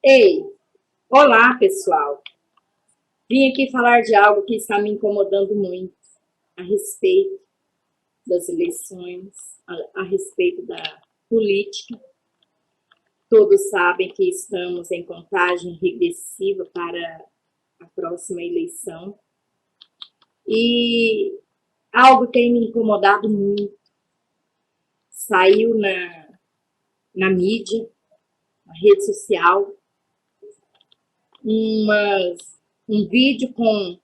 Ei, olá pessoal! Vim aqui falar de algo que está me incomodando muito a respeito das eleições, a respeito da política. Todos sabem que estamos em contagem regressiva para a próxima eleição e algo tem me incomodado muito. Saiu na mídia, na rede social, um vídeo com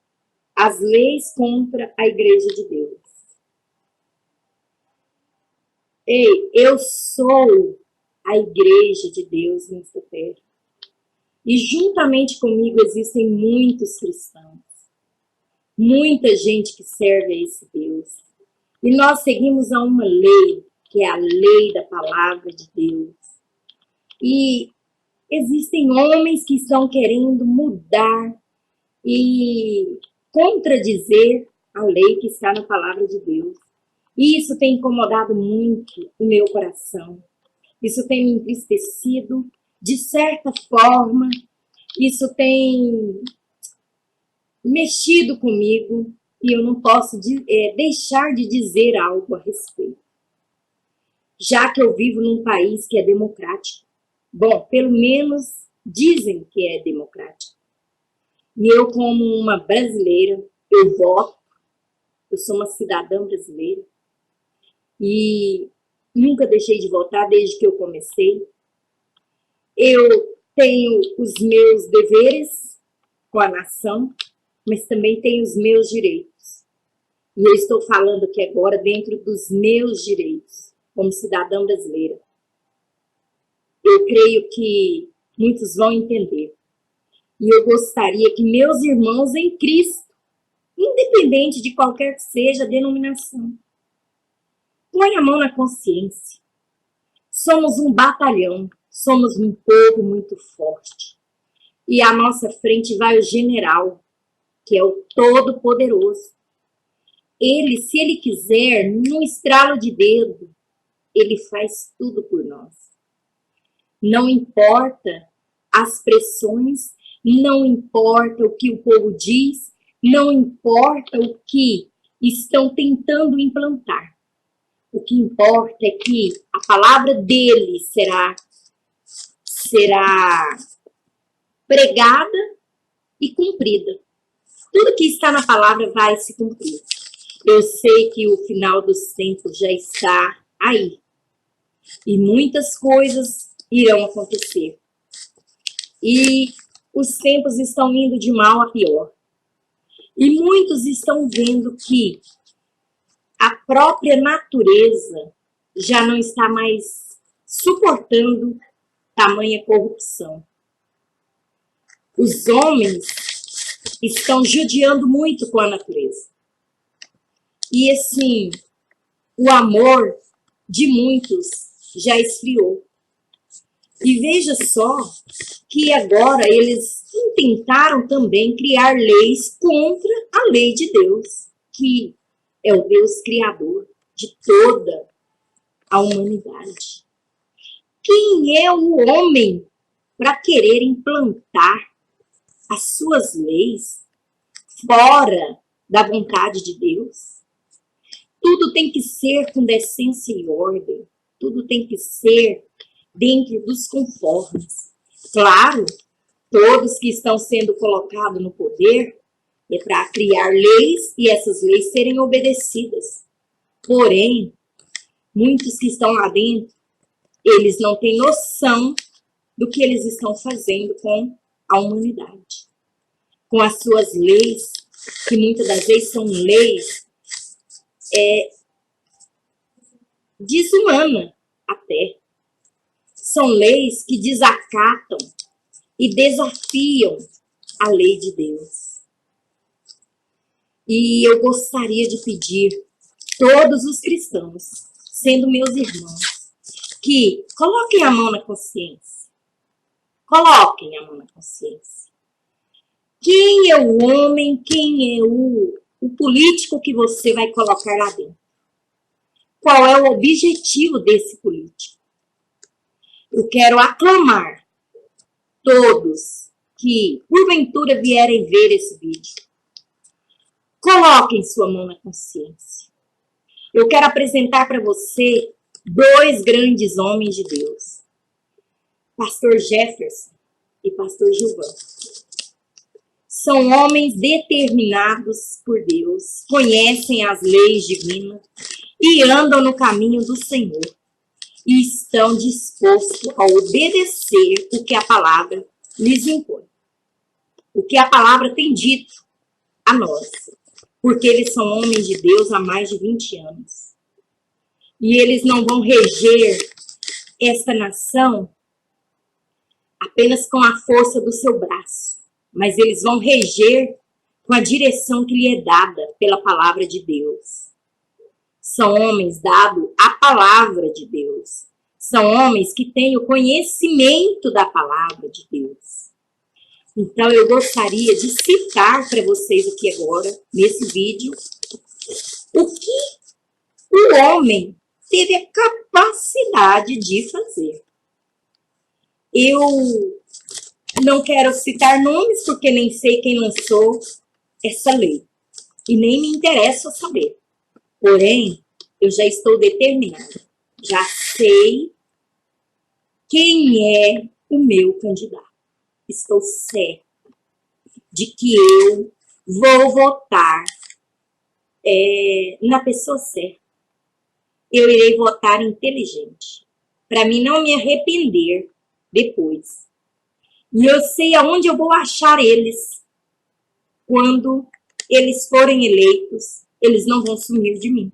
as leis contra a Igreja de Deus. Ei, eu sou a Igreja de Deus nesta terra. E juntamente comigo existem muitos cristãos. Muita gente que serve a esse Deus. E nós seguimos a uma lei, que é a lei da palavra de Deus. E existem homens que estão querendo mudar e contradizer a lei que está na palavra de Deus. E isso tem incomodado muito o meu coração. Isso tem me entristecido, de certa forma, isso tem mexido comigo e eu não posso deixar de dizer algo a respeito. Já que eu vivo num país que é democrático. Bom, pelo menos dizem que é democrático. E eu, como uma brasileira, eu voto, eu sou uma cidadã brasileira e nunca deixei de votar desde que eu comecei. Eu tenho os meus deveres com a nação, mas também tenho os meus direitos. E eu estou falando aqui agora dentro dos meus direitos, como cidadã brasileira. Eu creio que muitos vão entender. E eu gostaria que meus irmãos em Cristo, independente de qualquer que seja a denominação, põe a mão na consciência. Somos um batalhão, somos um povo muito forte. E à nossa frente vai o general, que é o Todo-Poderoso. Ele, se ele quiser, num estralo de dedo, ele faz tudo por nós. Não importa as pressões, não importa o que o povo diz, não importa o que estão tentando implantar. O que importa é que a palavra dele será pregada e cumprida. Tudo que está na palavra vai se cumprir. Eu sei que o final dos tempos já está aí. E muitas coisas irão acontecer. E os tempos estão indo de mal a pior. E muitos estão vendo que a própria natureza já não está mais suportando tamanha corrupção. Os homens estão judiando muito com a natureza. E assim, o amor de muitos já esfriou. E veja só que agora eles tentaram também criar leis contra a lei de Deus, que é o Deus criador de toda a humanidade. Quem é o homem para querer implantar as suas leis fora da vontade de Deus? Tudo tem que ser com decência e ordem, tudo tem que ser dentro dos conformes. Claro, todos que estão sendo colocados no poder é para criar leis e essas leis serem obedecidas. Porém, muitos que estão lá dentro, eles não têm noção do que eles estão fazendo com a humanidade. Com as suas leis, que muitas das vezes são leis desumanas até. São leis que desacatam e desafiam a lei de Deus. E eu gostaria de pedir todos os cristãos, sendo meus irmãos, que coloquem a mão na consciência. Coloquem a mão na consciência. Quem é o homem, quem é o político que você vai colocar lá dentro? Qual é o objetivo desse político? Eu quero aclamar todos que porventura vierem ver esse vídeo, coloquem sua mão na consciência. Eu quero apresentar para você dois grandes homens de Deus, Pastor Jefferson e Pastor Gilvan. São homens determinados por Deus, conhecem as leis divinas e andam no caminho do Senhor e estão dispostos a obedecer o que a palavra lhes impõe. O que a palavra tem dito a nós, porque eles são homens de Deus há mais de 20 anos. E eles não vão reger esta nação apenas com a força do seu braço, mas eles vão reger com a direção que lhe é dada pela palavra de Deus. São homens dados à palavra de Deus. São homens que têm o conhecimento da palavra de Deus. Então, eu gostaria de citar para vocês aqui agora, nesse vídeo, o que o homem teve a capacidade de fazer. Eu não quero citar nomes, porque nem sei quem lançou essa lei. E nem me interessa saber. Porém, eu já estou determinada. Já sei quem é o meu candidato. Estou certa de que eu vou votar na pessoa certa. Eu irei votar inteligente, para mim não me arrepender depois. E eu sei aonde eu vou achar eles. Quando eles forem eleitos, eles não vão sumir de mim.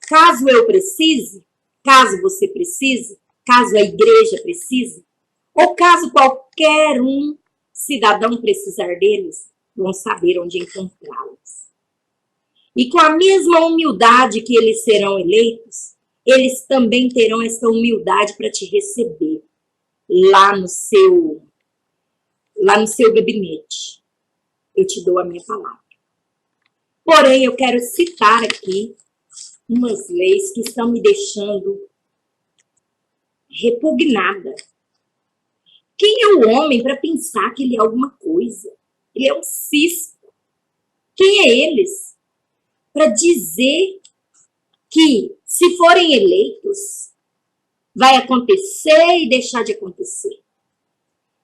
Caso eu precise, caso você precise, caso a igreja precise, ou caso qualquer cidadão precisar deles, vão saber onde encontrá-los. E com a mesma humildade que eles serão eleitos, eles também terão essa humildade para te receber lá no seu gabinete. Eu te dou a minha palavra. Porém, eu quero citar aqui umas leis que estão me deixando repugnada. Quem é o homem para pensar que ele é alguma coisa? Ele é um cisco. Quem é eles para dizer que, se forem eleitos, vai acontecer e deixar de acontecer?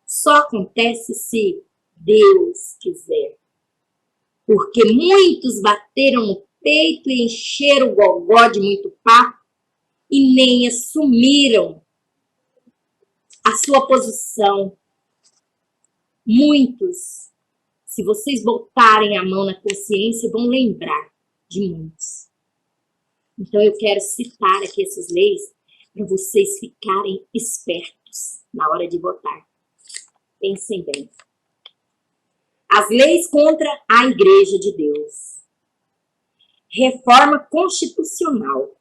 Só acontece se Deus quiser. Porque muitos bateram no peito e encheram o gogó de muito papo e nem assumiram a sua posição. Muitos, se vocês botarem a mão na consciência, vão lembrar de muitos. Então eu quero citar aqui essas leis para vocês ficarem espertos na hora de votar. Pensem bem. As leis contra a Igreja de Deus. Reforma constitucional.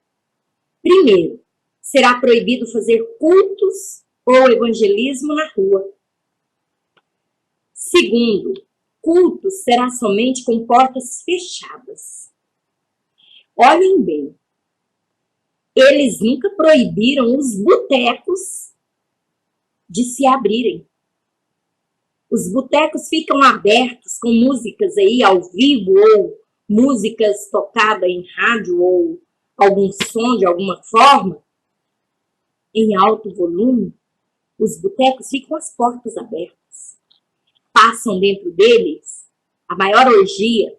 Primeiro, será proibido fazer cultos ou evangelismo na rua. Segundo, culto será somente com portas fechadas. Olhem bem, eles nunca proibiram os botecos de se abrirem. Os botecos ficam abertos com músicas aí ao vivo ou músicas tocadas em rádio ou algum som de alguma forma, em alto volume. Os botecos ficam as portas abertas. Passam dentro deles, a maior orgia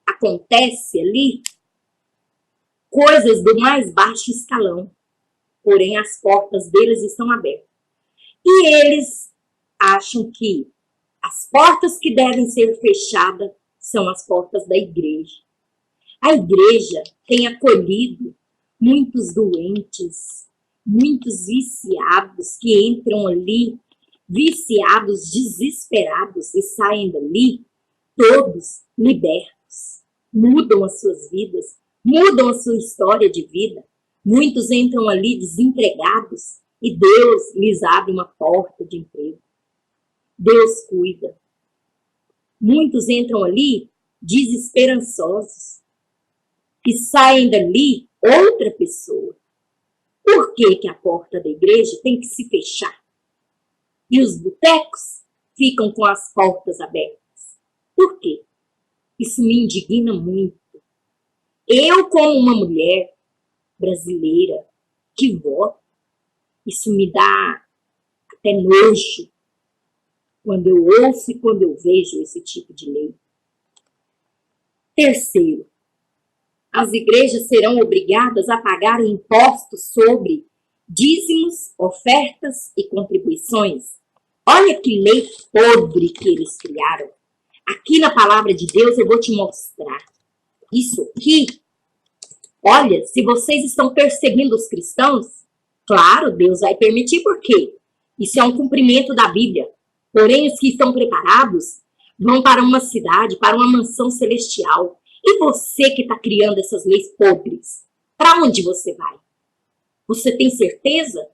acontece ali, coisas do mais baixo escalão. Porém, as portas deles estão abertas. E eles acham que as portas que devem ser fechadas são as portas da igreja. A igreja tem acolhido muitos doentes, muitos viciados que entram ali, viciados, desesperados, e saem dali todos libertos. Mudam as suas vidas, mudam a sua história de vida. Muitos entram ali desempregados e Deus lhes abre uma porta de emprego. Deus cuida. Muitos entram ali desesperançosos e saem dali outra pessoa. Por que que a porta da igreja tem que se fechar? e os botecos ficam com as portas abertas. Por quê? Isso me indigna muito. Eu, como uma mulher brasileira que vota, isso me dá até nojo quando eu ouço e quando eu vejo esse tipo de lei. Terceiro, as igrejas serão obrigadas a pagar impostos sobre dízimos, ofertas e contribuições. Olha que lei podre que eles criaram. Aqui na palavra de Deus eu vou te mostrar. Isso aqui, olha, se vocês estão perseguindo os cristãos, claro, Deus vai permitir, por quê? Isso é um cumprimento da Bíblia. Porém, os que estão preparados vão para uma cidade, para uma mansão celestial. E você que está criando essas leis podres, para onde você vai? Você tem certeza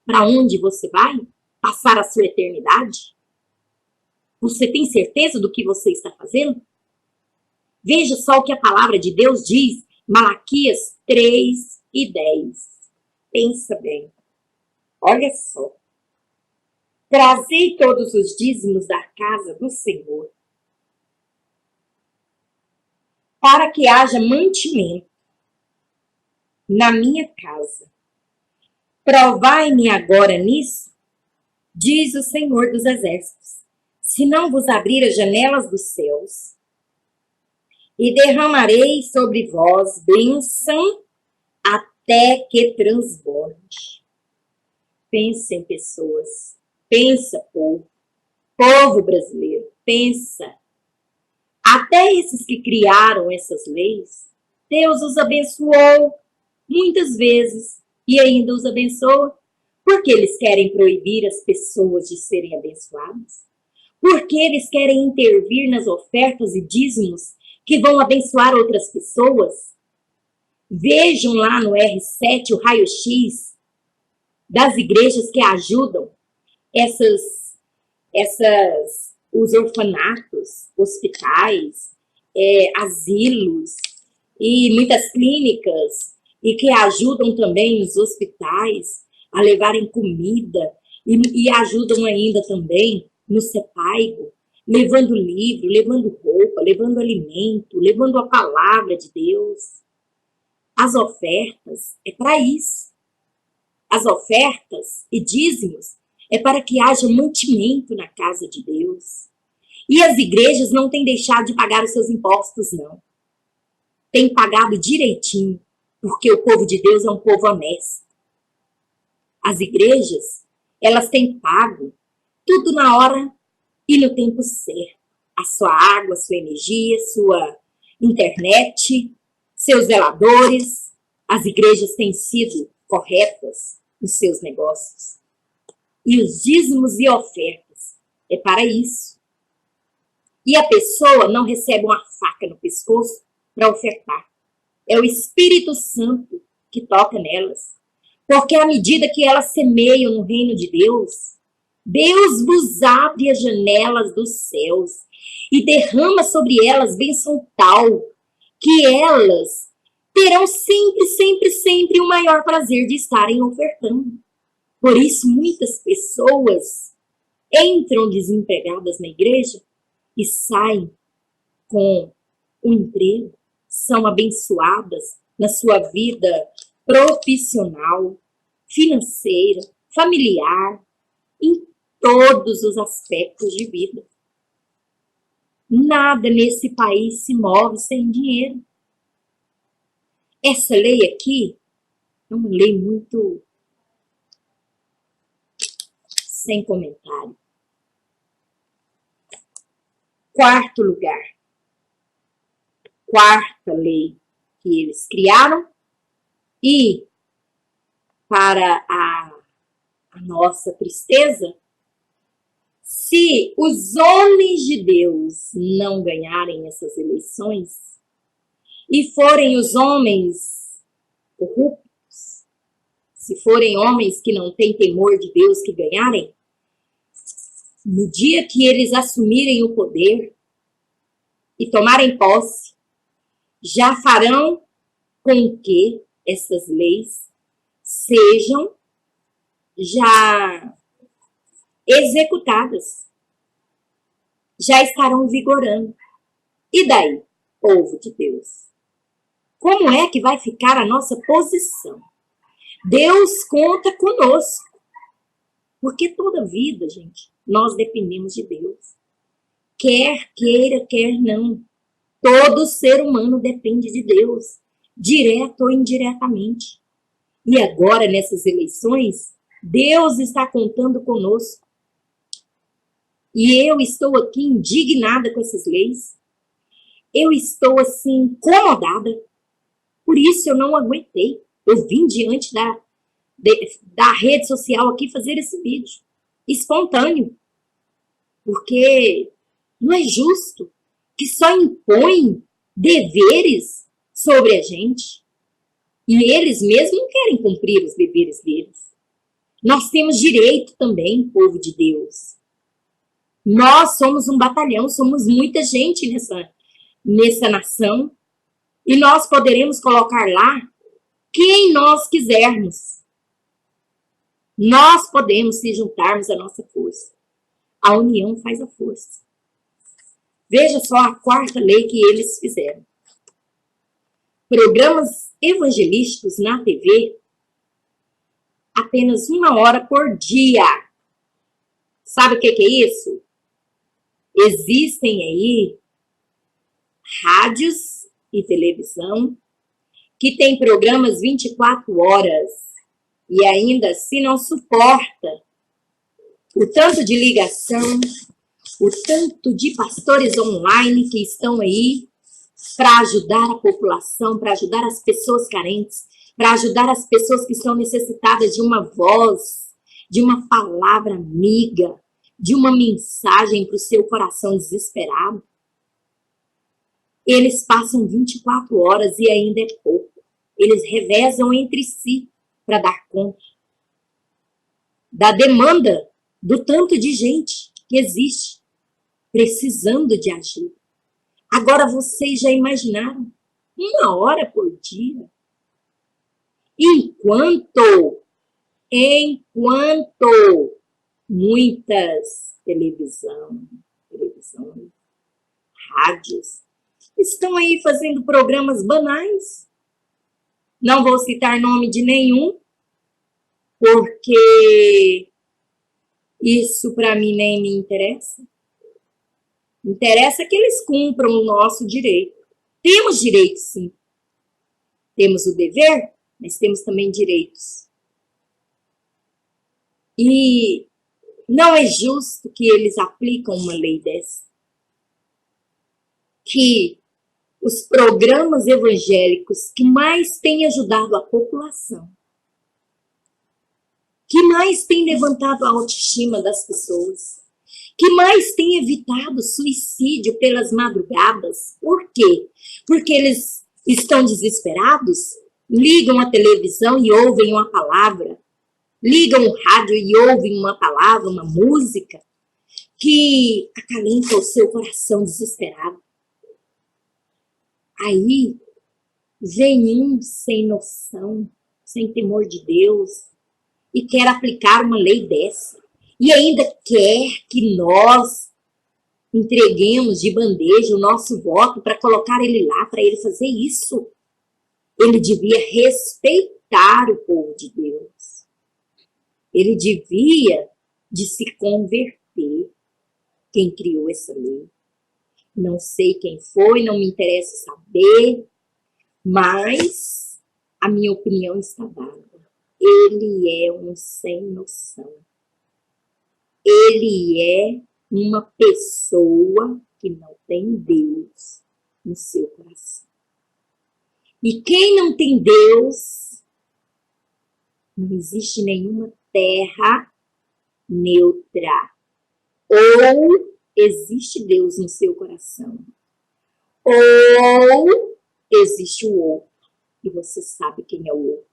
para onde você vai passar a sua eternidade? Você tem certeza do que você está fazendo? Veja só o que a palavra de Deus diz, Malaquias 3:10. Pensa bem. Olha só. Trazei todos os dízimos da casa do Senhor, para que haja mantimento na minha casa. Provai-me agora nisso, diz o Senhor dos Exércitos, se não vos abrir as janelas dos céus, e derramarei sobre vós bênção até que transborde. Pensem, pessoas. Pensa, povo brasileiro. Pensa. Até esses que criaram essas leis, Deus os abençoou muitas vezes e ainda os abençoa. Porque eles querem proibir as pessoas de serem abençoadas? Porque eles querem intervir nas ofertas e dízimos que vão abençoar outras pessoas? Vejam lá no R7 o raio-x das igrejas que ajudam os orfanatos, hospitais, asilos e muitas clínicas, e que ajudam também os hospitais a levarem comida e ajudam ainda também no CEPAIGO, levando livro, levando roupa, levando alimento, levando a palavra de Deus. As ofertas é para isso. As ofertas e dízimos é para que haja mantimento na casa de Deus. E as igrejas não têm deixado de pagar os seus impostos, não. Têm pagado direitinho, porque o povo de Deus é um povo honesto. As igrejas, elas têm pago tudo na hora e no tempo certo. A sua água, a sua energia, a sua internet, seus zeladores. As igrejas têm sido corretas nos seus negócios. E os dízimos e ofertas é para isso. E a pessoa não recebe uma faca no pescoço para ofertar. É o Espírito Santo que toca nelas. Porque à medida que elas semeiam no reino de Deus, Deus vos abre as janelas dos céus e derrama sobre elas bênção tal que elas terão sempre, sempre, sempre o maior prazer de estarem ofertando. Por isso, muitas pessoas entram desempregadas na igreja e saem com um emprego, são abençoadas na sua vida profissional, financeira, familiar, em todos os aspectos de vida. Nada nesse país se move sem dinheiro. Essa lei aqui é uma lei muito sem comentário. Quarto lugar. Quarta lei que eles criaram e, para a nossa tristeza, se os homens de Deus não ganharem essas eleições e forem os homens corruptos, se forem homens que não têm temor de Deus que ganharem, no dia que eles assumirem o poder e tomarem posse, já farão com que essas leis sejam já executadas, já estarão vigorando. E daí, povo de Deus? Como é que vai ficar a nossa posição? Deus conta conosco. Porque toda vida, gente, nós dependemos de Deus. Quer queira, quer não. Todo ser humano depende de Deus, direto ou indiretamente. E agora, nessas eleições, Deus está contando conosco. E eu estou aqui indignada com essas leis. Eu estou, assim, incomodada. Por isso eu não aguentei. Eu vim diante da rede social aqui fazer esse vídeo. Espontâneo. Porque não é justo que só impõem deveres sobre a gente. E eles mesmos não querem cumprir os deveres deles. Nós temos direito também, povo de Deus. Nós somos um batalhão, somos muita gente nessa nação. E nós poderemos colocar lá quem nós quisermos. Nós podemos se juntarmos à nossa força. A união faz a força. Veja só a quarta lei que eles fizeram. Programas evangelísticos na TV, apenas 1 hora por dia. Sabe o que é isso? Existem aí rádios e televisão que tem programas 24 horas e ainda assim não suporta o tanto de ligação, o tanto de pastores online que estão aí para ajudar a população, para ajudar as pessoas carentes, para ajudar as pessoas que estão necessitadas de uma voz, de uma palavra amiga, de uma mensagem para o seu coração desesperado. Eles passam 24 horas e ainda é pouco. Eles revezam entre si para dar conta da demanda do tanto de gente que existe precisando de ajuda. Agora vocês já imaginaram? 1 hora por dia. Enquanto muitas televisões, rádios, estão aí fazendo programas banais. Não vou citar nome de nenhum, porque isso para mim nem me interessa. Interessa que eles cumpram o nosso direito. Temos direitos, sim. Temos o dever, mas temos também direitos. E não é justo que eles aplicam uma lei dessa. Que os programas evangélicos que mais têm ajudado a população, que mais têm levantado a autoestima das pessoas, que mais têm evitado suicídio pelas madrugadas. Por quê? Porque eles estão desesperados, ligam a televisão e ouvem uma palavra, ligam o rádio e ouvem uma palavra, uma música, que acalenta o seu coração desesperado. Aí vem um sem noção, sem temor de Deus, e quer aplicar uma lei dessa. E ainda quer que nós entreguemos de bandeja o nosso voto para colocar ele lá, para ele fazer isso. Ele devia respeitar o povo de Deus. Ele devia de se converter. Quem criou essa lei? Não sei quem foi, não me interessa saber, mas a minha opinião está dada. Ele é um sem noção. Ele é uma pessoa que não tem Deus no seu coração. E quem não tem Deus, não existe nenhuma terra neutra. Ou existe Deus no seu coração, ou existe o outro, e você sabe quem é o outro.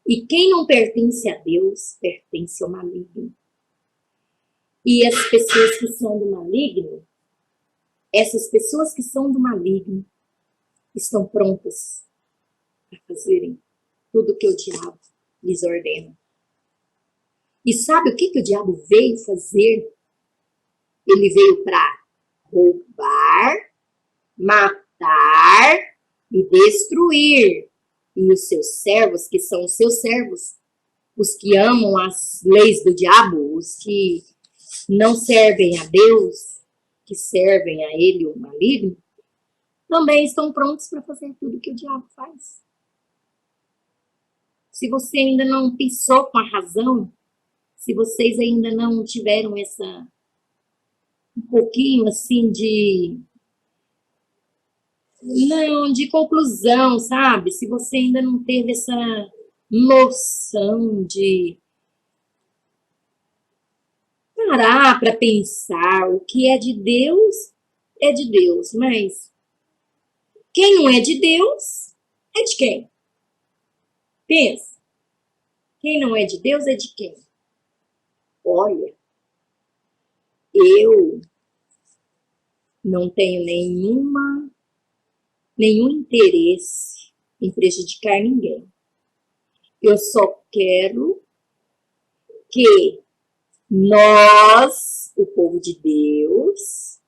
E quem não pertence a Deus, pertence ao maligno. E as pessoas que são do maligno, essas pessoas que são do maligno, estão prontas para fazerem tudo o que o diabo lhes ordena. E sabe o que o diabo veio fazer? Ele veio para roubar, matar e destruir. E os seus servos, que são os seus servos, os que amam as leis do diabo, os que não servem a Deus, que servem a ele, o maligno, também estão prontos para fazer tudo que o diabo faz. Se você ainda não pensou com a razão, se vocês ainda não tiveram um pouquinho assim de conclusão, sabe? Se você ainda não teve essa noção de parar para pensar o que é de Deus, mas quem não é de Deus é de quem? Pensa. Quem não é de Deus é de quem? Olha, eu não tenho nenhum interesse em prejudicar ninguém. Eu só quero que nós, o povo de Deus,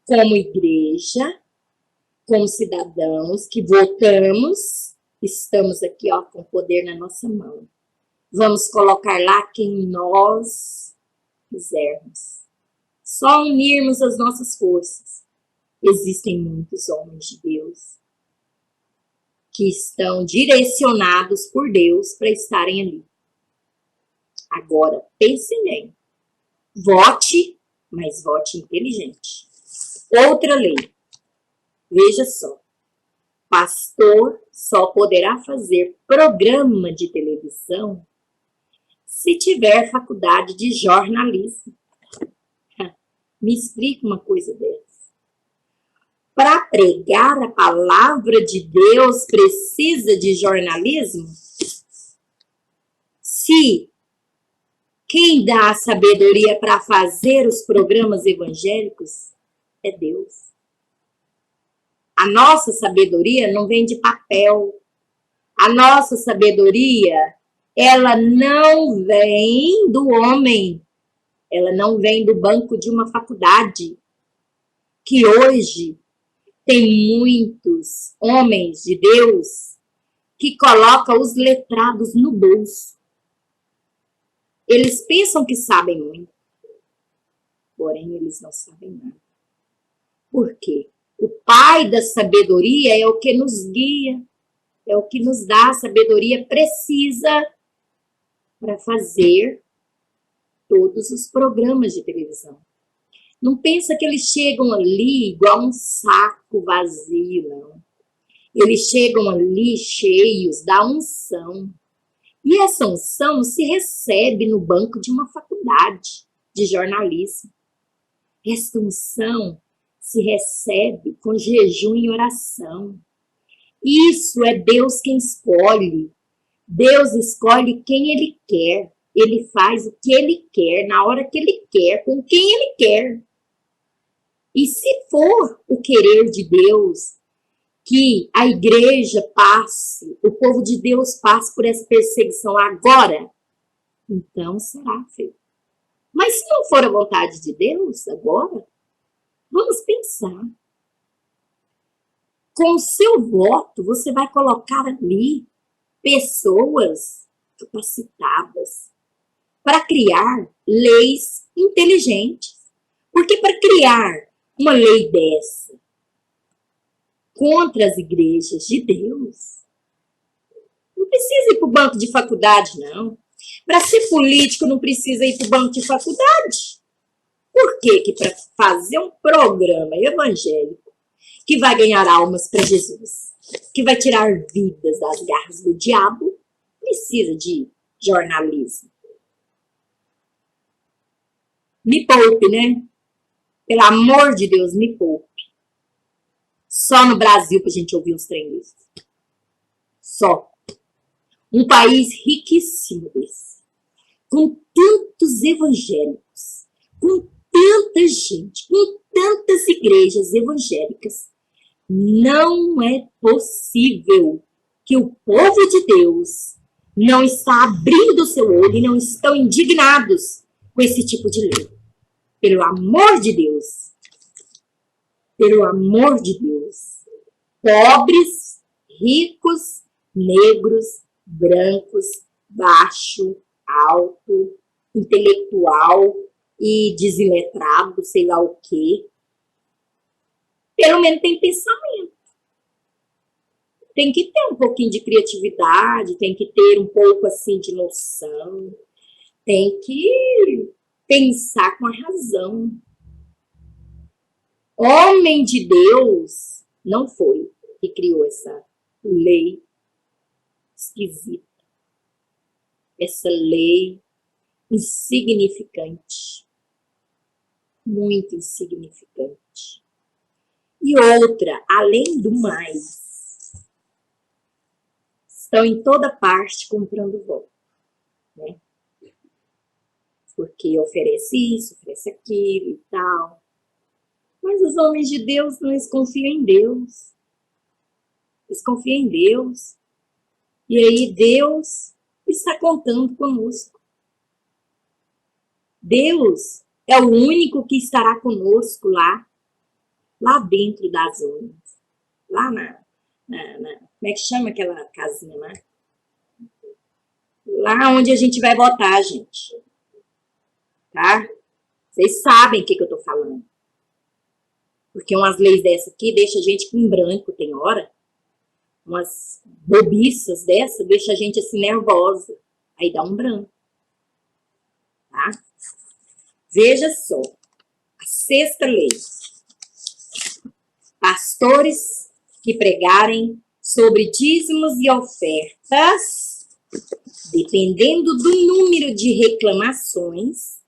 como igreja, como cidadãos que votamos, estamos aqui ó, com o poder na nossa mão. Vamos colocar lá quem nós quisermos. Só unirmos as nossas forças. Existem muitos homens de Deus que estão direcionados por Deus para estarem ali. Agora, pense bem. Vote, mas vote inteligente. Outra lei. Veja só. Pastor só poderá fazer programa de televisão se tiver faculdade de jornalismo. Me explica uma coisa dessa. Para pregar a palavra de Deus precisa de jornalismo? Se quem dá a sabedoria para fazer os programas evangélicos é Deus. A nossa sabedoria não vem de papel. A nossa sabedoria, ela não vem do homem. Ela não vem do banco de uma faculdade. Que hoje tem muitos homens de Deus que colocam os letrados no bolso. Eles pensam que sabem muito, porém eles não sabem nada. Por quê? O Pai da sabedoria é o que nos guia, é o que nos dá a sabedoria precisa para fazer todos os programas de televisão. Não pensa que eles chegam ali igual um saco vazio, não. Eles chegam ali cheios da unção. E essa unção se recebe no banco de uma faculdade de jornalismo. Essa unção se recebe com jejum e oração. Isso é Deus quem escolhe. Deus escolhe quem Ele quer. Ele faz o que Ele quer, na hora que Ele quer, com quem Ele quer. E se for o querer de Deus que a igreja passe, o povo de Deus passe por essa perseguição agora, então será feito. Mas se não for a vontade de Deus agora, vamos pensar. Com o seu voto, você vai colocar ali pessoas capacitadas para criar leis inteligentes. Porque para criar uma lei dessa contra as igrejas de Deus, não precisa ir para o banco de faculdade, não. Para ser político, não precisa ir para o banco de faculdade. Por quê? Que para fazer um programa evangélico que vai ganhar almas para Jesus, que vai tirar vidas das garras do diabo, precisa de jornalismo. Me poupe, né? Pelo amor de Deus, me poupe. Só no Brasil pra gente ouvir uns trem desses. Só. Um país riquíssimo desse. Com tantos evangélicos. Com tanta gente. Com tantas igrejas evangélicas. Não é possível que o povo de Deus não está abrindo o seu olho e não estão indignados com esse tipo de lei. Pelo amor de Deus. Pelo amor de Deus. Pobres, ricos, negros, brancos, baixo, alto, intelectual e desiletrado, sei lá o quê. Pelo menos tem pensamento. Tem que ter um pouquinho de criatividade, tem que ter um pouco assim de noção, tem que pensar com a razão. Homem de Deus não foi que criou essa lei esquisita, essa lei insignificante, muito insignificante. E outra, além do mais, estão em toda parte comprando voto, né? Porque oferece isso, oferece aquilo e tal. Mas os homens de Deus não, eles confiam em Deus. Eles confiam em Deus. E aí Deus está contando conosco. Deus é o único que estará conosco lá dentro das urnas. Lá como é que chama aquela casinha lá? Lá onde a gente vai votar, gente. Tá? Vocês sabem o que eu tô falando. Porque umas leis dessa aqui deixa a gente em branco, tem hora. Umas bobiças dessa deixa a gente assim nervosa. Aí dá um branco. Tá? Veja só. A sexta lei. Pastores que pregarem sobre dízimos e ofertas, dependendo do número de reclamações,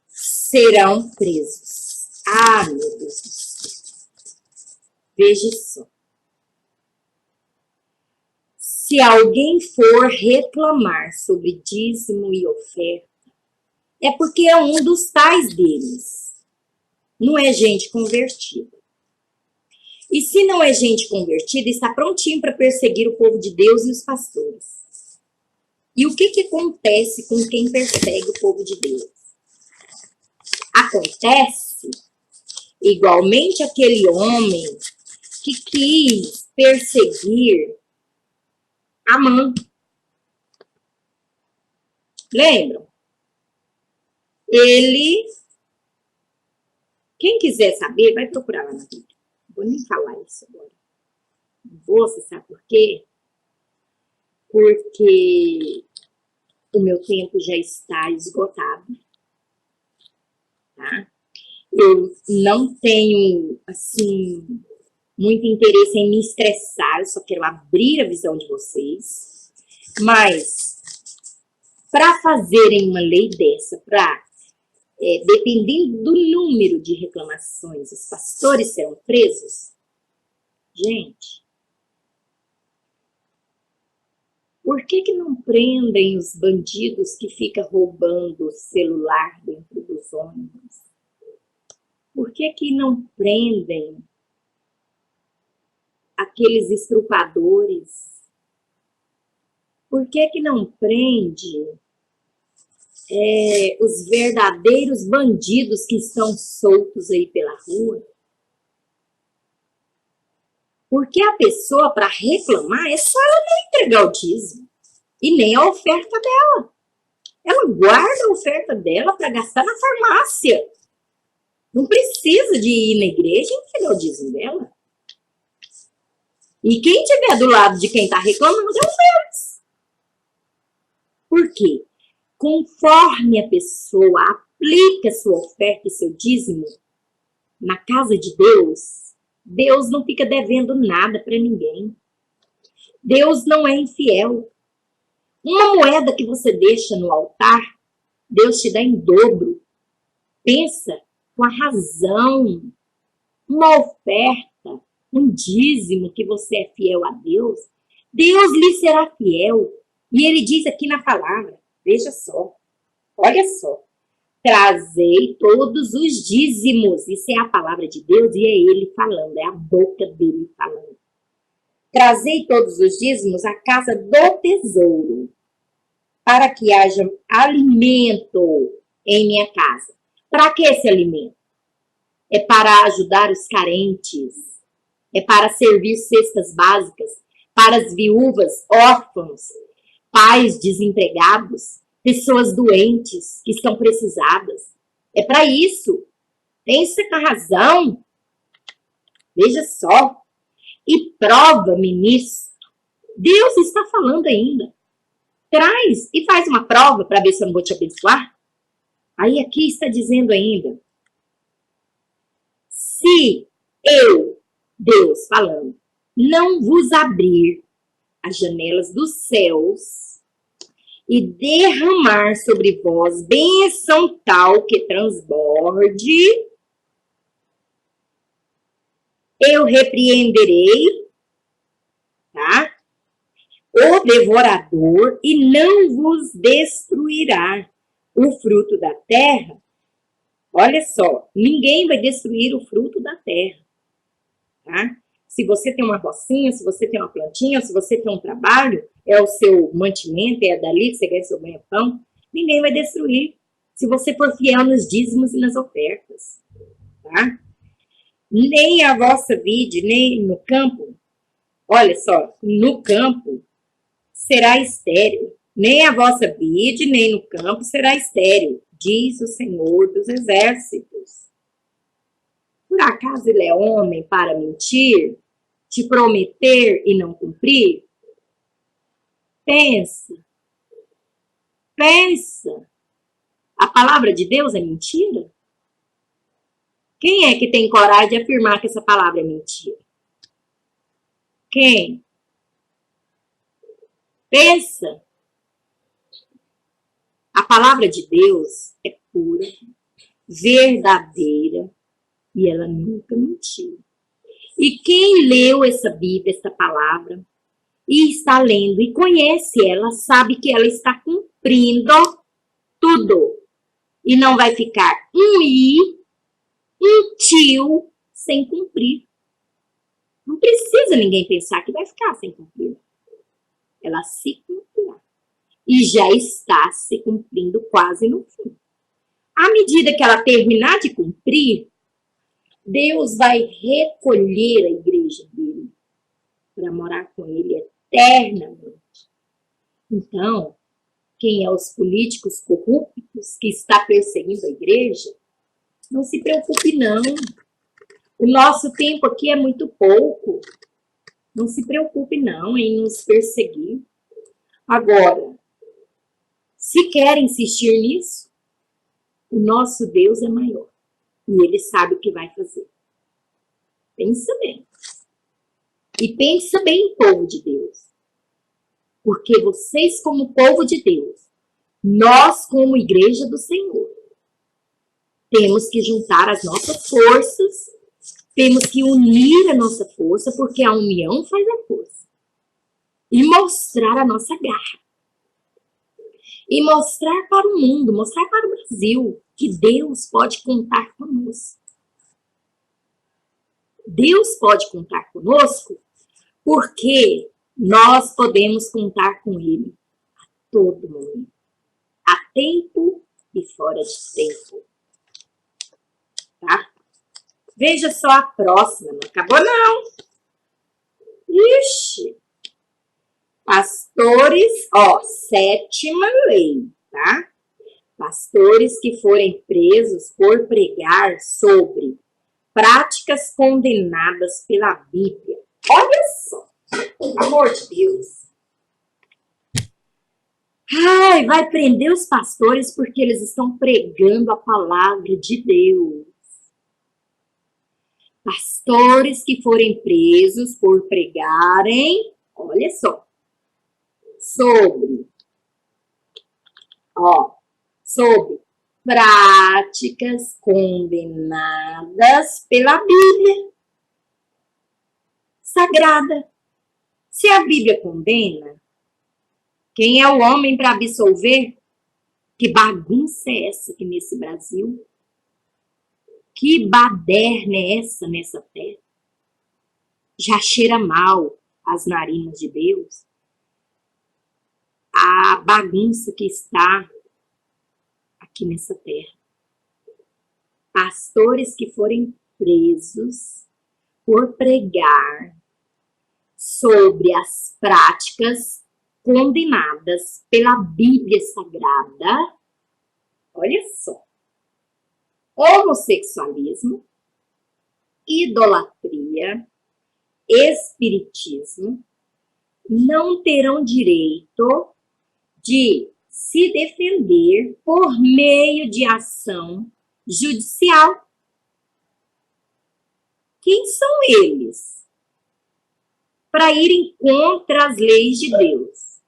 serão presos. Ah, meu Deus do céu. Veja só. Se alguém for reclamar sobre dízimo e oferta, é porque é um dos tais deles. Não é gente convertida. E se não é gente convertida, está prontinho para perseguir o povo de Deus e os pastores. E o que acontece com quem persegue o povo de Deus? Acontece igualmente aquele homem que quis perseguir Amã. Lembram? Ele, quem quiser saber, vai procurar lá na Bíblia. Não vou nem falar isso agora. Não vou, você sabe por quê? Porque o meu tempo já está esgotado. Tá? Eu não tenho, assim, muito interesse em me estressar, eu só quero abrir a visão de vocês. Mas, para fazerem uma lei dessa, dependendo do número de reclamações, os pastores serão presos? Gente, por que não prendem os bandidos que ficam roubando o celular dentro dos ônibus? Por que não prendem aqueles estrupadores? Por que não prende os verdadeiros bandidos que estão soltos aí pela rua? Porque a pessoa, para reclamar, é só ela não entregar o dízimo e nem a oferta dela. Ela guarda a oferta dela para gastar na farmácia. Não precisa de ir na igreja e entregar o dízimo dela. E quem estiver do lado de quem está reclamando é os deles. Por quê? Conforme a pessoa aplica sua oferta e seu dízimo na casa de Deus, Deus não fica devendo nada para ninguém. Deus não é infiel. Uma moeda que você deixa no altar, Deus te dá em dobro. Pensa com a razão. Uma oferta, um dízimo que você é fiel a Deus, Deus lhe será fiel. E ele diz aqui na palavra, veja só, olha só, trazei todos os dízimos. Isso é a palavra de Deus e é ele falando, é a boca dele falando. Trazei todos os dízimos à casa do tesouro, para que haja alimento em minha casa. Para que esse alimento? É para ajudar os carentes, é para servir cestas básicas para as viúvas, órfãos, pais desempregados, pessoas doentes que estão precisadas. É para isso. Pensa com a razão. Veja só. E prova-me nisso. Deus está falando ainda. Traz e faz uma prova para ver se eu não vou te abençoar. Aí aqui está dizendo ainda. Se eu, Deus falando, não vos abrir as janelas dos céus e derramar sobre vós bênção tal que transborde, eu repreenderei, tá? O devorador e não vos destruirá o fruto da terra. Olha só, ninguém vai destruir o fruto da terra, tá? Se você tem uma rocinha, se você tem uma plantinha, se você tem um trabalho, é o seu mantimento, é dali que você ganha seu ganha-pão, ninguém vai destruir se você for fiel nos dízimos e nas ofertas, tá? Nem a vossa vide, nem no campo, olha só, no campo será estéril, nem a vossa vide, nem no campo será estéril, diz o Senhor dos Exércitos. Por acaso ele é homem para mentir, te prometer e não cumprir? Pensa, pensa. A palavra de Deus é mentira? Quem é que tem coragem de afirmar que essa palavra é mentira? Quem? Pensa. A palavra de Deus é pura, verdadeira e ela nunca mentiu. E quem leu essa Bíblia, essa palavra, e está lendo e conhece ela, sabe que ela está cumprindo tudo. E não vai ficar um tio sem cumprir. Não precisa ninguém pensar que vai ficar sem cumprir. Ela se cumprirá. E já está se cumprindo quase no fim. À medida que ela terminar de cumprir, Deus vai recolher a igreja dele para morar com ele eternamente. Então, quem é os políticos corruptos que está perseguindo a igreja, não se preocupe não. O nosso tempo aqui é muito pouco. Não se preocupe não em nos perseguir. Agora, se quer insistir nisso, o nosso Deus é maior. E ele sabe o que vai fazer. Pensa bem. E pensa bem, povo de Deus. Porque vocês, como povo de Deus, nós, como igreja do Senhor, temos que juntar as nossas forças, temos que unir a nossa força, porque a união faz a força. E mostrar a nossa garra. E mostrar para o mundo, mostrar para o Brasil, que Deus pode contar conosco. Deus pode contar conosco porque nós podemos contar com Ele a todo momento. A tempo e fora de tempo. Tá? Veja só a próxima, não acabou não. Ixi. Pastores, ó, sétima lei, tá? Pastores que forem presos por pregar sobre práticas condenadas pela Bíblia. Olha só, pelo amor de Deus. Ai, vai prender os pastores porque eles estão pregando a palavra de Deus. Pastores que forem presos por pregarem, olha só, sobre práticas condenadas pela Bíblia Sagrada. Se a Bíblia condena, quem é o homem para absolver? Que bagunça é essa aqui nesse Brasil? Que baderna é essa nessa terra? Já cheira mal. as narinas de Deus, a bagunça que está aqui nessa terra. Pastores que forem presos por pregar sobre as práticas condenadas pela Bíblia Sagrada, olha só, homossexualismo, idolatria, espiritismo, não terão direito de se defender por meio de ação judicial. Quem são eles? Para irem contra as leis de Deus.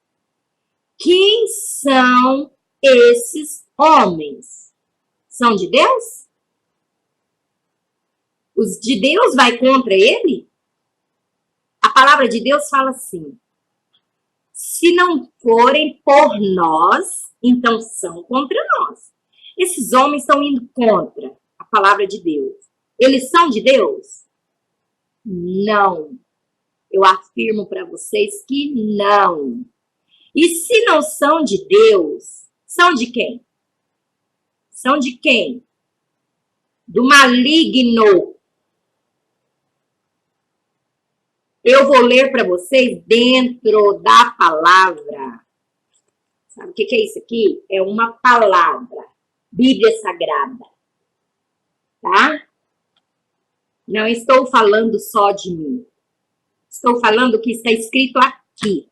Quem são esses homens? São de Deus? Os de Deus vai contra ele? A palavra de Deus fala assim: se não forem por nós, então são contra nós. Esses homens estão indo contra a palavra de Deus. Eles são de Deus? Não. Eu afirmo para vocês que não. E se não são de Deus, são de quem? São de quem? Do maligno. Eu vou ler para vocês dentro da palavra. Sabe o que é isso aqui? É uma palavra. Bíblia Sagrada. Tá? Não estou falando só de mim. Estou falando o que está escrito aqui.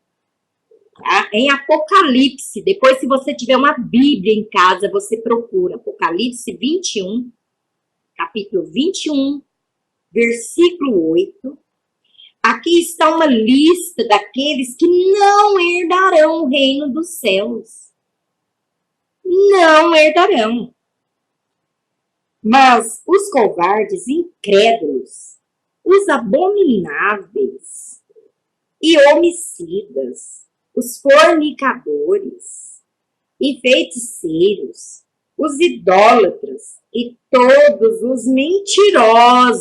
Tá? Em Apocalipse. Depois, se você tiver uma Bíblia em casa, você procura. Apocalipse 21, capítulo 21, versículo 8. Aqui está uma lista daqueles que não herdarão o reino dos céus. Não herdarão. Mas os covardes, incrédulos, os abomináveis e homicidas, os fornicadores e feiticeiros, os idólatras e todos os mentirosos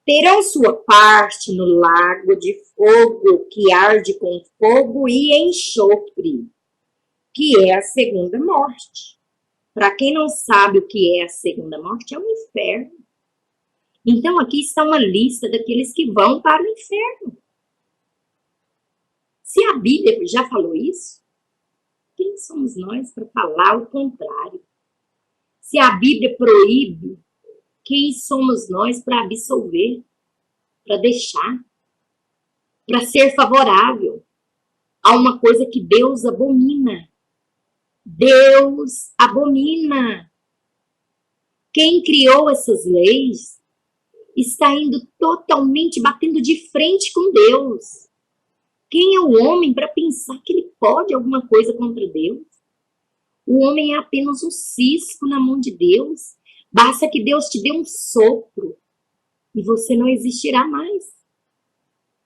terão sua parte no lago de fogo que arde com fogo e enxofre, que é a segunda morte. Para quem não sabe o que é a segunda morte, é o inferno. Então, aqui está uma lista daqueles que vão para o inferno. Se a Bíblia já falou isso, quem somos nós para falar o contrário? Se a Bíblia proíbe, quem somos nós para absolver, para deixar, para ser favorável a uma coisa que Deus abomina? Deus abomina. Quem criou essas leis está indo totalmente batendo de frente com Deus. Quem é o homem para pensar que ele pode alguma coisa contra Deus? O homem é apenas um cisco na mão de Deus. Basta que Deus te dê um sopro e você não existirá mais.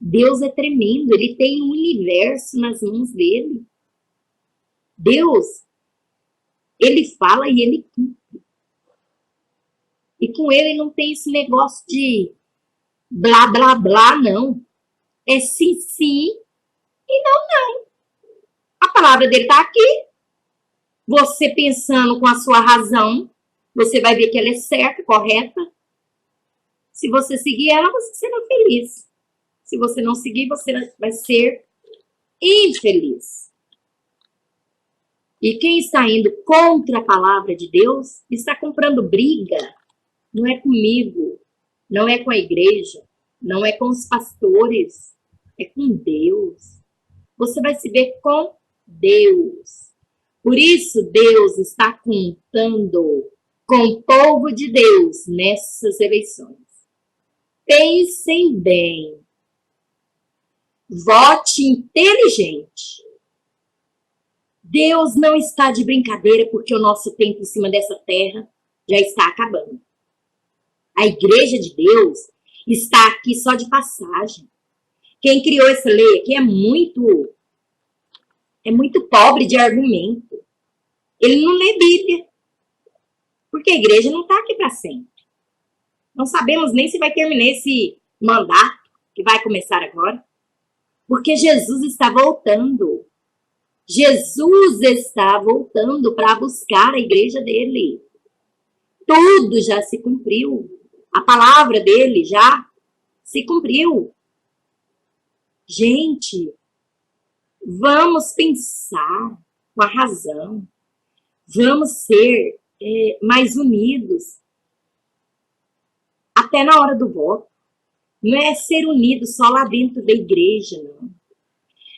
Deus é tremendo, ele tem o universo nas mãos dele. Deus, ele fala e ele cumpre. E com ele não tem esse negócio de blá, blá, blá, não. É sim, sim e não, não. A palavra dele está aqui. Você pensando com a sua razão, você vai ver que ela é certa, correta. Se você seguir ela, você será feliz. Se você não seguir, você vai ser infeliz. E quem está indo contra a palavra de Deus está comprando briga. Não é comigo, não é com a igreja, não é com os pastores, é com Deus. Você vai se ver com Deus. Por isso, Deus está contando com o povo de Deus nessas eleições. Pensem bem. Vote inteligente. Deus não está de brincadeira porque o nosso tempo em cima dessa terra já está acabando. A igreja de Deus está aqui só de passagem. Quem criou essa lei aqui é muito pobre de argumento. Ele não lê Bíblia. Porque a igreja não está aqui para sempre. Não sabemos nem se vai terminar esse mandato que vai começar agora, porque Jesus está voltando. Jesus está voltando para buscar a igreja dele. Tudo já se cumpriu. A palavra dele já se cumpriu. Gente, vamos pensar com a razão. Vamos ser mais unidos. Até na hora do voto. Não é ser unido só lá dentro da igreja, não.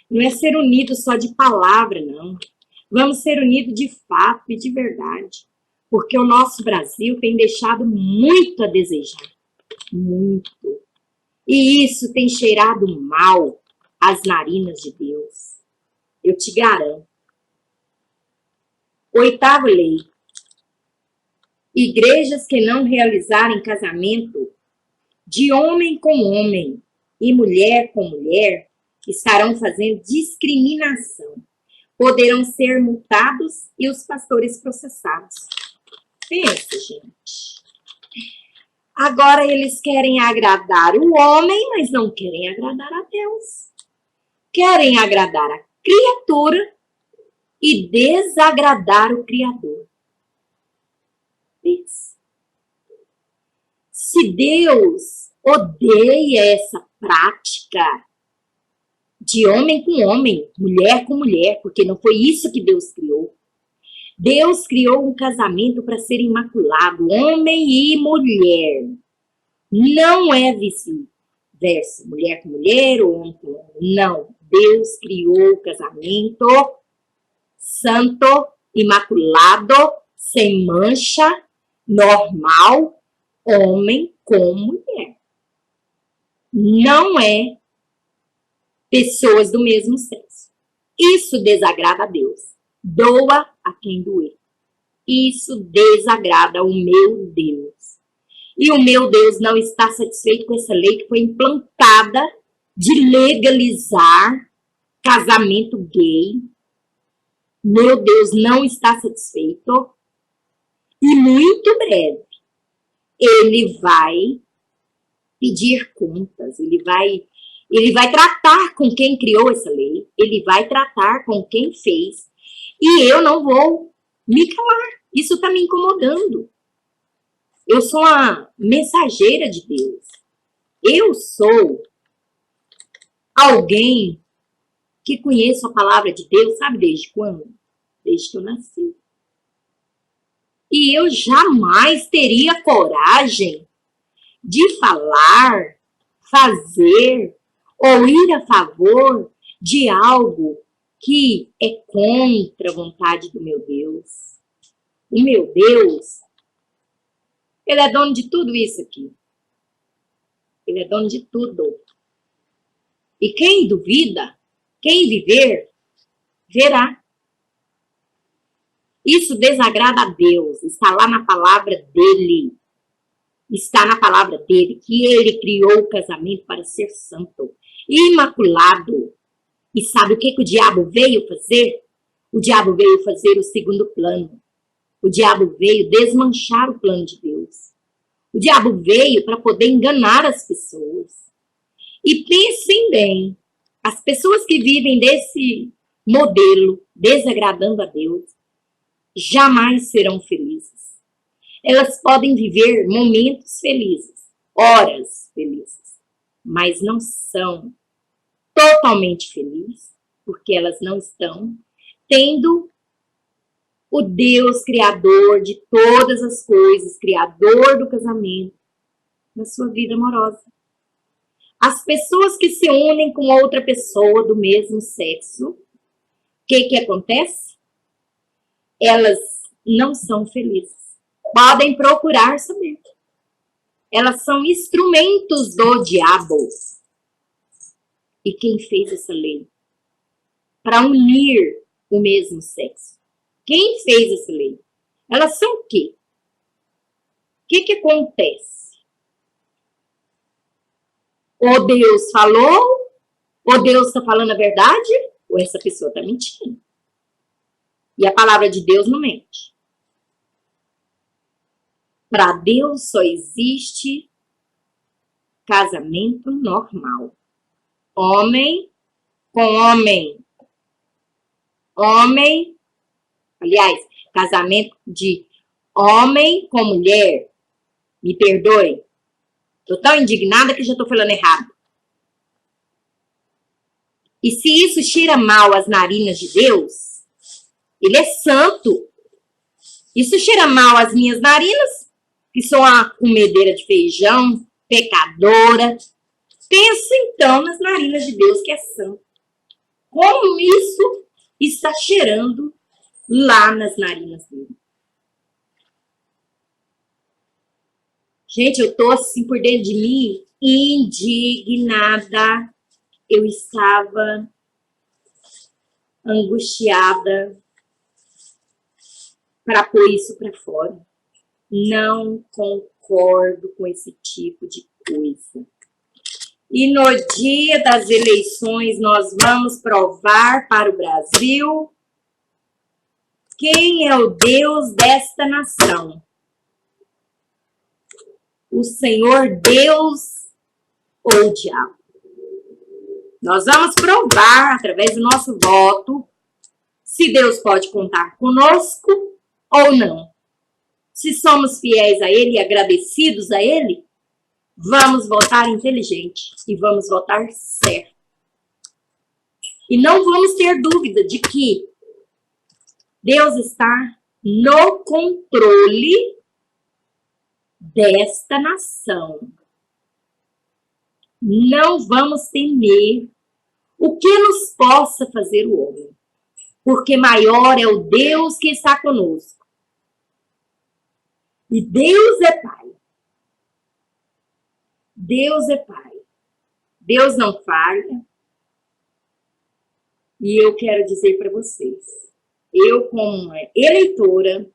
Não é ser unido só de palavra, não. Vamos ser unidos de fato e de verdade. Porque o nosso Brasil tem deixado muito a desejar. Muito. E isso tem cheirado mal às narinas de Deus. Eu te garanto. 8ª lei. Igrejas que não realizarem casamento de homem com homem e mulher com mulher estarão fazendo discriminação. Poderão ser multados e os pastores processados. Pensa, gente. Agora eles querem agradar o homem, mas não querem agradar a Deus. Querem agradar a criatura e desagradar o Criador. Pensa. Se Deus odeia essa prática de homem com homem, mulher com mulher, porque não foi isso que Deus criou. Deus criou um casamento para ser imaculado, homem e mulher. Não é vice-versa, mulher com mulher ou homem com homem. Não. Deus criou o casamento santo, imaculado, sem mancha, normal, homem com mulher. Não é pessoas do mesmo sexo. Isso desagrada a Deus. Doa a quem doer. Isso desagrada o meu Deus. E o meu Deus não está satisfeito com essa lei que foi implantada de legalizar casamento gay. Meu Deus não está satisfeito. E muito breve ele vai pedir contas, ele vai tratar com quem criou essa lei, ele vai tratar com quem fez. E eu não vou me calar. Isso está me incomodando. Eu sou a mensageira de Deus. Eu sou alguém que conheço a palavra de Deus, sabe desde quando? Desde que eu nasci. E eu jamais teria coragem de falar, fazer ou ir a favor de algo que é contra a vontade do meu Deus. O meu Deus, ele é dono de tudo isso aqui. Ele é dono de tudo. E quem duvida, quem viver, verá. Isso desagrada a Deus. Está lá na palavra dele. Está na palavra dele, que ele criou o casamento para ser santo, imaculado. E sabe o que o diabo veio fazer? O diabo veio fazer o segundo plano. O diabo veio desmanchar o plano de Deus. O diabo veio para poder enganar as pessoas. E pensem bem, as pessoas que vivem desse modelo, desagradando a Deus, jamais serão felizes. Elas podem viver momentos felizes, horas felizes, mas não são totalmente felizes, porque elas não estão tendo o Deus criador de todas as coisas, criador do casamento, na sua vida amorosa. As pessoas que se unem com outra pessoa do mesmo sexo, o que acontece? Elas não são felizes. Podem procurar saber. Elas são instrumentos do diabo. E quem fez essa lei? Para unir o mesmo sexo. Quem fez essa lei? Elas são o quê? O que acontece? Ou Deus falou, ou Deus está falando a verdade, ou essa pessoa está mentindo. E a palavra de Deus não mente. Para Deus só existe casamento normal. Homem com homem. Homem, aliás, casamento de homem com mulher. Me perdoe. Tô tão indignada que já tô falando errado. E se isso cheira mal às narinas de Deus, ele é santo. Isso cheira mal às minhas narinas, que sou uma comedeira de feijão, pecadora. Pensa então nas narinas de Deus, que é santo. Como isso está cheirando lá nas narinas dele. Gente, eu tô assim por dentro de mim, indignada. Eu estava angustiada para pôr isso para fora. Não concordo com esse tipo de coisa. E no dia das eleições nós vamos provar para o Brasil quem é o Deus desta nação. O Senhor Deus ou o diabo. Nós vamos provar, através do nosso voto, se Deus pode contar conosco ou não. Se somos fiéis a Ele e agradecidos a Ele, vamos votar inteligente e vamos votar certo. E não vamos ter dúvida de que Deus está no controle desta nação. Não vamos temer o que nos possa fazer o homem, porque maior é o Deus que está conosco. E Deus é Pai. Deus é Pai. Deus não falha. E eu quero dizer para vocês, eu como uma eleitora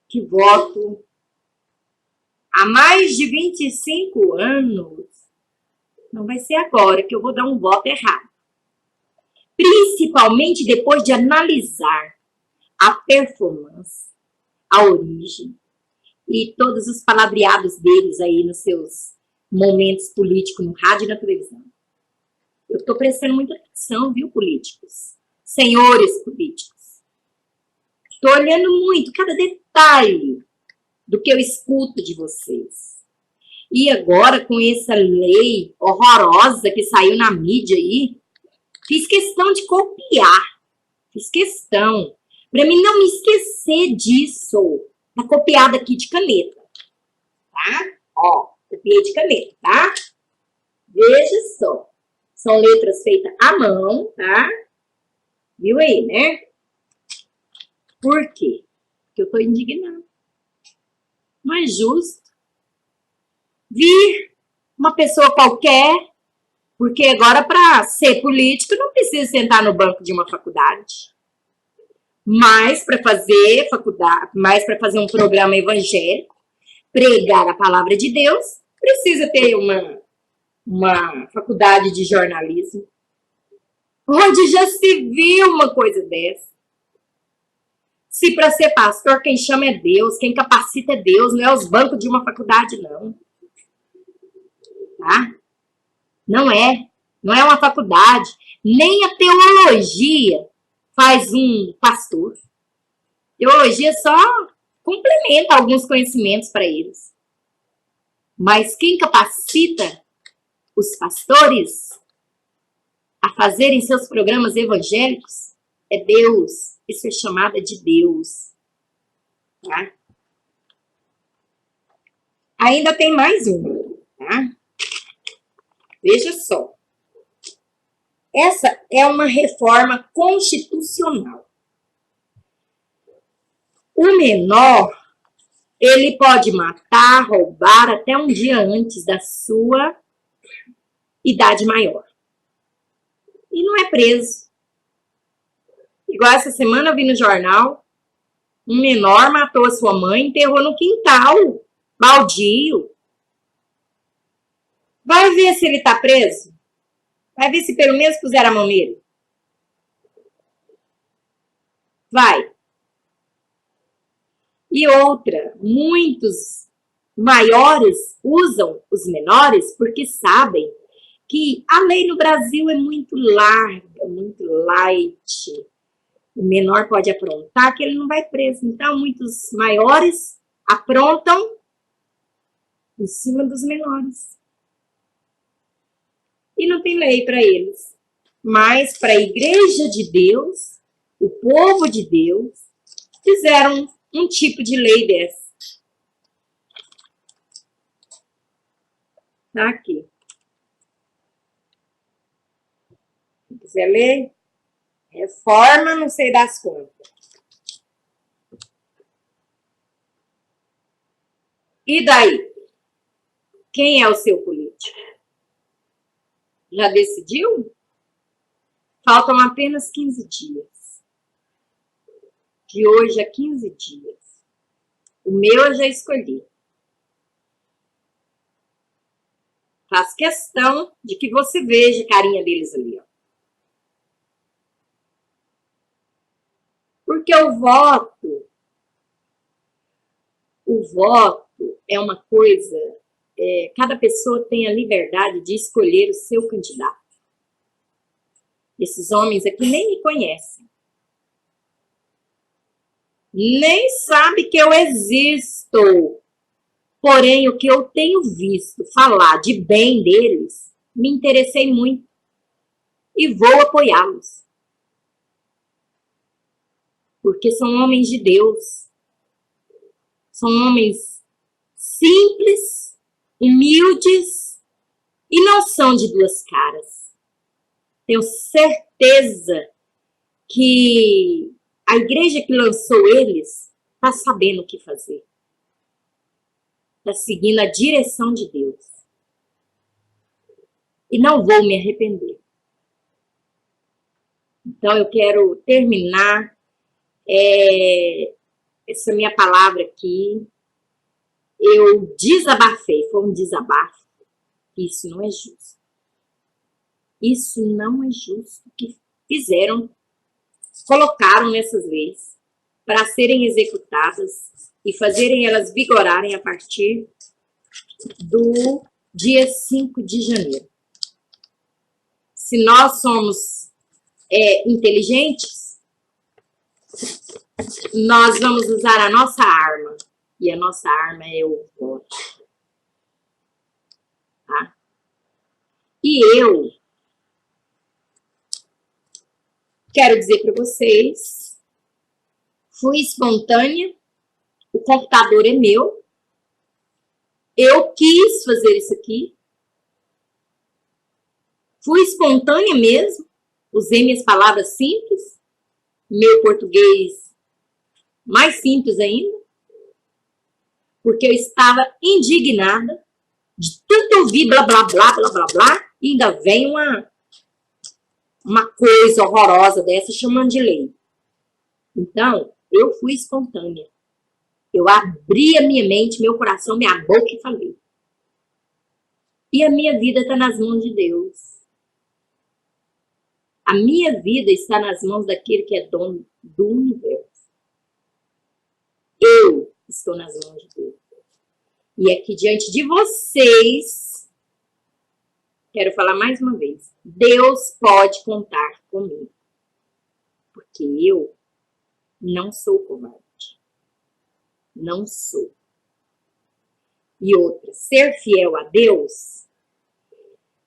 que voto há mais de 25 anos, não vai ser agora que eu vou dar um voto errado. Principalmente depois de analisar a performance, a origem e todos os palavreados deles aí nos seus momentos políticos no rádio e na televisão. Eu estou prestando muita atenção, viu, políticos? Senhores políticos. Estou olhando muito, cada detalhe do que eu escuto de vocês. E agora, com essa lei horrorosa que saiu na mídia aí, fiz questão de copiar. Fiz questão. Para mim não me esquecer disso. Tá copiada aqui de caneta. Tá? Ó, copiei de caneta, tá? Veja só. São letras feitas à mão, tá? Viu aí, né? Por quê? Porque eu tô indignada. Não é justo vir uma pessoa qualquer, porque agora para ser político não precisa sentar no banco de uma faculdade. Mas para fazer faculdade, mais para fazer um programa evangélico, pregar a palavra de Deus, precisa ter uma faculdade de jornalismo. Onde já se viu uma coisa dessa? Se para ser pastor quem chama é Deus, quem capacita é Deus, não é os bancos de uma faculdade, não. Tá? Não é uma faculdade, nem a teologia faz um pastor. Teologia só complementa alguns conhecimentos para eles. Mas quem capacita os pastores a fazerem seus programas evangélicos é Deus. Isso é chamada de Deus. Tá? Ainda tem mais uma, tá? Veja só. Essa é uma reforma constitucional. O menor, ele pode matar, roubar até um dia antes da sua idade maior. E não é preso. Igual essa semana eu vi no jornal, um menor matou a sua mãe e enterrou no quintal, baldio. Vai ver se ele tá preso? Vai ver se pelo menos puseram a mão nele? Vai. E outra, muitos maiores usam os menores porque sabem que a lei no Brasil é muito larga, muito light. O menor pode aprontar que ele não vai preso. Então, muitos maiores aprontam em cima dos menores. E não tem lei para eles. Mas para a igreja de Deus, o povo de Deus, fizeram um tipo de lei dessa. Tá aqui. Se quiser ler, reforma, não sei das contas. E daí? Quem é o seu político? Já decidiu? Faltam apenas 15 dias. De hoje a 15 dias. O meu eu já escolhi. Faz questão de que você veja a carinha deles ali, ó. Porque o voto é uma coisa, cada pessoa tem a liberdade de escolher o seu candidato. Esses homens aqui nem me conhecem. Nem sabe que eu existo. Porém, o que eu tenho visto falar de bem deles, me interessei muito. E vou apoiá-los. Porque são homens de Deus. São homens simples, humildes e não são de duas caras. Tenho certeza que a igreja que lançou eles está sabendo o que fazer. Está seguindo a direção de Deus. E não vou me arrepender. Então, eu quero terminar essa minha palavra aqui. Eu desabafei, foi um desabafo. Isso não é justo. Isso não é justo que fizeram, colocaram nessas leis para serem executadas e fazerem elas vigorarem a partir do dia 5 de janeiro. Se nós somos inteligentes, nós vamos usar a nossa arma. E a nossa arma é o voto. Tá? E eu quero dizer para vocês, fui espontânea, o computador é meu, eu quis fazer isso aqui, fui espontânea mesmo, usei minhas palavras simples, meu português mais simples ainda, porque eu estava indignada de tanto ouvir blá, blá, blá, blá, blá, blá, e ainda vem uma coisa horrorosa dessa chamando de lei. Então, eu fui espontânea. Eu abri a minha mente, meu coração, minha boca e falei. E a minha vida está nas mãos de Deus. A minha vida está nas mãos daquele que é dono do universo. Eu estou nas mãos de Deus. E aqui diante de vocês, quero falar mais uma vez, Deus pode contar comigo. Porque eu não sou covarde. Não sou. E outra, ser fiel a Deus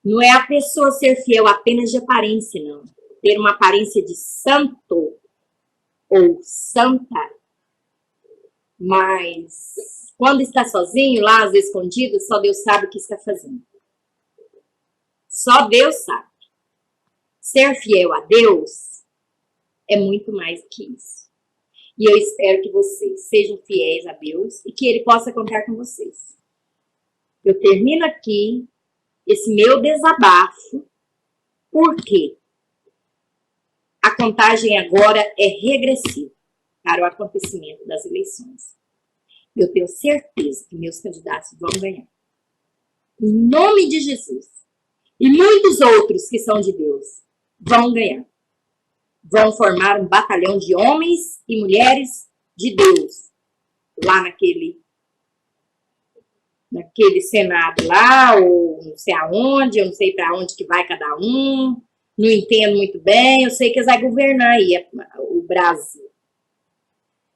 não é a pessoa ser fiel apenas de aparência, não. Ter uma aparência de santo ou santa, mas quando está sozinho, lá às escondidas, só Deus sabe o que está fazendo. Só Deus sabe. Ser fiel a Deus é muito mais que isso. E eu espero que vocês sejam fiéis a Deus e que Ele possa contar com vocês. Eu termino aqui esse meu desabafo, porque a contagem agora é regressiva para o acontecimento das eleições. Eu tenho certeza que meus candidatos vão ganhar. Em nome de Jesus. E muitos outros que são de Deus vão ganhar. Vão formar um batalhão de homens e mulheres de Deus lá naquele naquele Senado lá, ou não sei aonde, eu não sei para onde que vai cada um, não entendo muito bem, eu sei que eles vão governar aí o Brasil.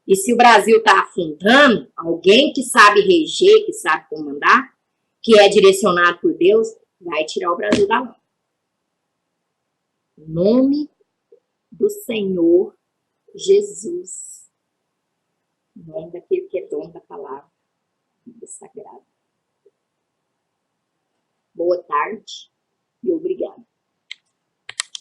E se o Brasil está afundando, alguém que sabe reger, que sabe comandar, que é direcionado por Deus, vai tirar o Brasil da mão. Em nome do Senhor Jesus. Em nome daquele que é dono da palavra sagrada. Boa tarde e obrigada.